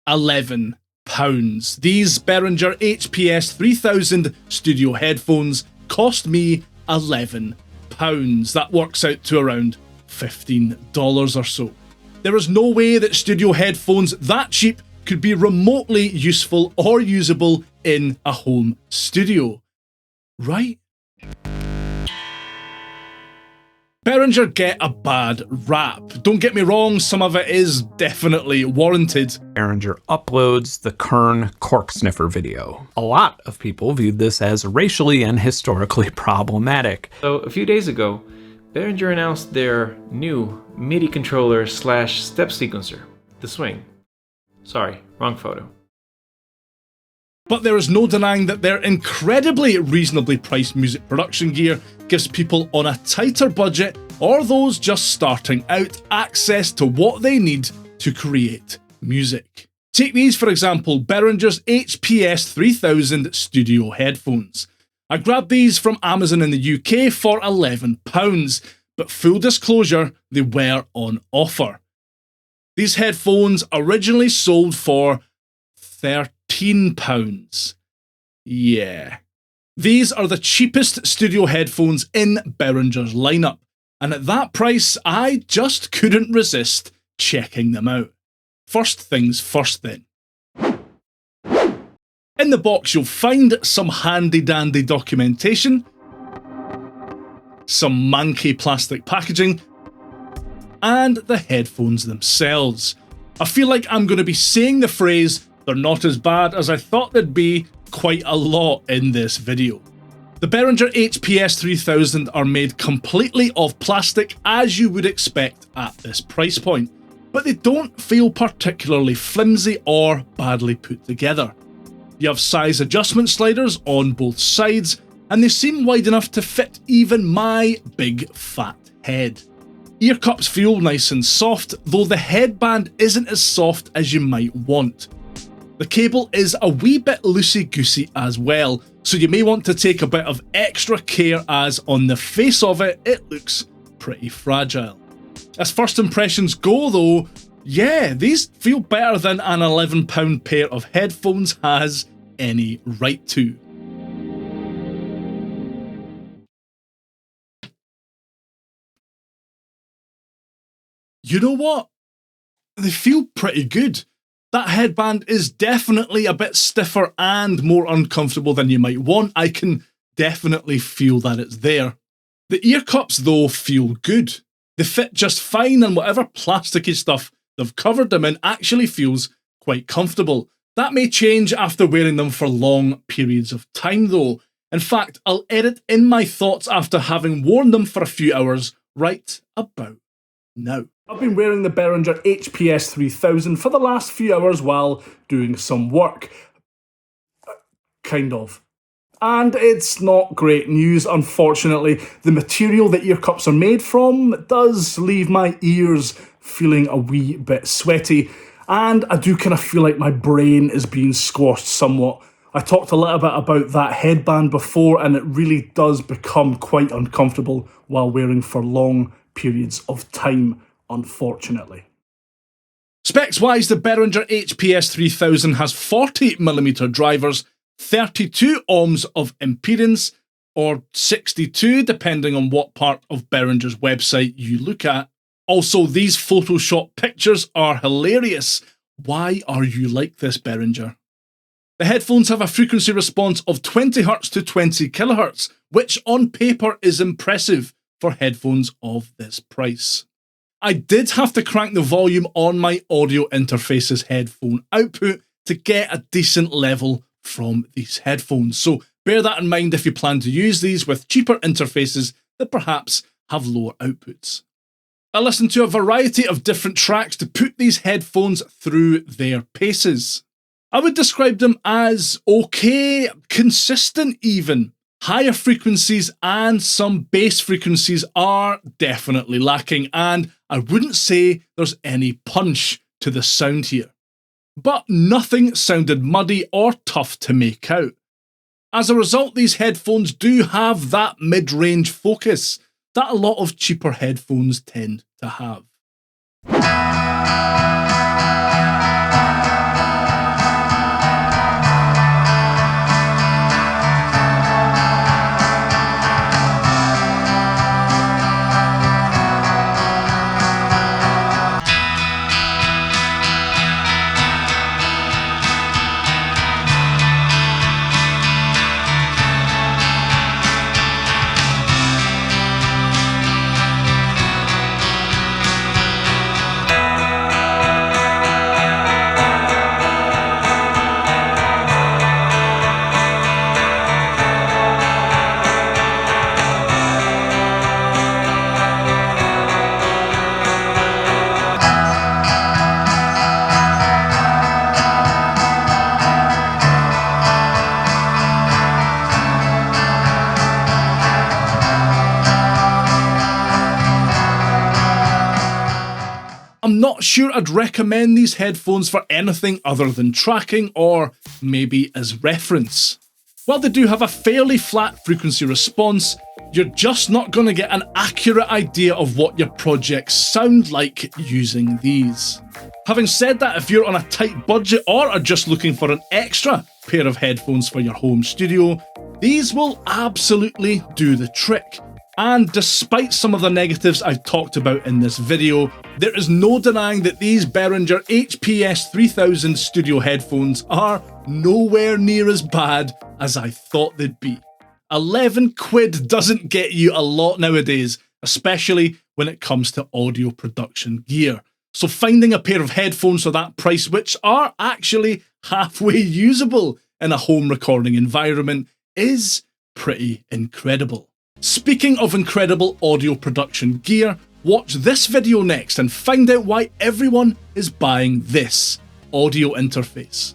£11. These Behringer HPS 3000 studio headphones cost me £11. That works out to around $15 or so. There is no way that studio headphones that cheap could be remotely useful or usable in a home studio, right? Behringer get a bad rap. Don't get me wrong, some of it is definitely warranted. Behringer uploads the Kern cork sniffer video. A lot of people viewed this as racially and historically problematic. So a few days ago, Behringer announced their new MIDI controller / step sequencer, the Swing. Sorry, wrong photo. But there is no denying that their incredibly reasonably priced music production gear gives people on a tighter budget or those just starting out access to what they need to create music. Take these for example, Behringer's HPS 3000 studio headphones. I grabbed these from Amazon in the UK for £11, but full disclosure, they were on offer. These headphones originally sold for £13. Yeah. These are the cheapest studio headphones in Behringer's lineup, and at that price, I just couldn't resist checking them out. First things first then. In the box, you'll find some handy-dandy documentation, some manky plastic packaging, and the headphones themselves. I feel like I'm going to be saying the phrase, "they're not as bad as I thought they'd be," quite a lot in this video. The Behringer HPS 3000 are made completely of plastic, as you would expect at this price point, but they don't feel particularly flimsy or badly put together. You have size adjustment sliders on both sides, and they seem wide enough to fit even my big fat head. Ear cups feel nice and soft, though the headband isn't as soft as you might want. The cable is a wee bit loosey-goosey as well, so you may want to take a bit of extra care as on the face of it, it looks pretty fragile. As first impressions go though, yeah, these feel better than an £11 pair of headphones has any right to. You know what? They feel pretty good. That headband is definitely a bit stiffer and more uncomfortable than you might want. I can definitely feel that it's there. The ear cups though feel good. They fit just fine, and whatever plasticky stuff they've covered them in actually feels quite comfortable. That may change after wearing them for long periods of time though. In fact, I'll edit in my thoughts after having worn them for a few hours right about now. I've been wearing the Behringer HPS 3000 for the last few hours while doing some work. Kind of. And it's not great news, unfortunately. The material the ear cups are made from does leave my ears feeling a wee bit sweaty, and I do kind of feel like my brain is being squashed somewhat. I talked a little bit about that headband before, and it really does become quite uncomfortable while wearing for long periods of time, unfortunately. Specs-wise, the Behringer HPS 3000 has 40mm drivers, 32 ohms of impedance, or 62 depending on what part of Behringer's website you look at. Also, these Photoshop pictures are hilarious. Why are you like this, Behringer? The headphones have a frequency response of 20Hz to 20kHz, which on paper is impressive for headphones of this price. I did have to crank the volume on my audio interface's headphone output to get a decent level from these headphones, so bear that in mind if you plan to use these with cheaper interfaces that perhaps have lower outputs. I listened to a variety of different tracks to put these headphones through their paces. I would describe them as okay, consistent even. Higher frequencies and some bass frequencies are definitely lacking, and I wouldn't say there's any punch to the sound here. But nothing sounded muddy or tough to make out. As a result, these headphones do have that mid-range focus that a lot of cheaper headphones tend to have. not sure I'd recommend these headphones for anything other than tracking or maybe as reference. While they do have a fairly flat frequency response, you're just not going to get an accurate idea of what your projects sound like using these. Having said that, if you're on a tight budget or are just looking for an extra pair of headphones for your home studio, these will absolutely do the trick. And despite some of the negatives I've talked about in this video, there is no denying that these Behringer HPS 3000 studio headphones are nowhere near as bad as I thought they'd be. 11 quid doesn't get you a lot nowadays, especially when it comes to audio production gear. So finding a pair of headphones for that price, which are actually halfway usable in a home recording environment, is pretty incredible. Speaking of incredible audio production gear, watch this video next and find out why everyone is buying this audio interface.